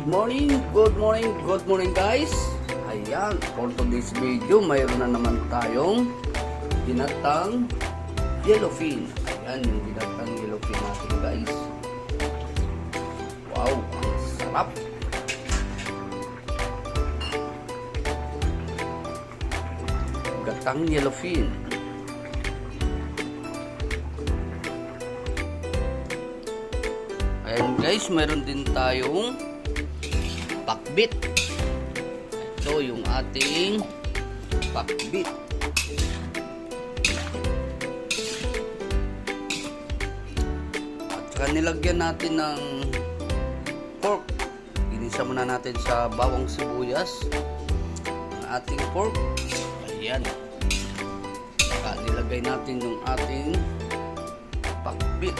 Good morning guys. Ayan, for today's video, mayroon na naman tayong ginatang yellowfin. Ayan, yung ginatang yellowfin natin guys. Wow, ang sarap. Gatang yellowfin. Ayan guys, mayroon din tayong pakbit. Ito yung ating pakbit. At saka nilagyan natin ng pork. Ginisa muna natin sa bawang sibuyas ang ating pork. Ayan. Saka nilagay natin yung ating pakbit.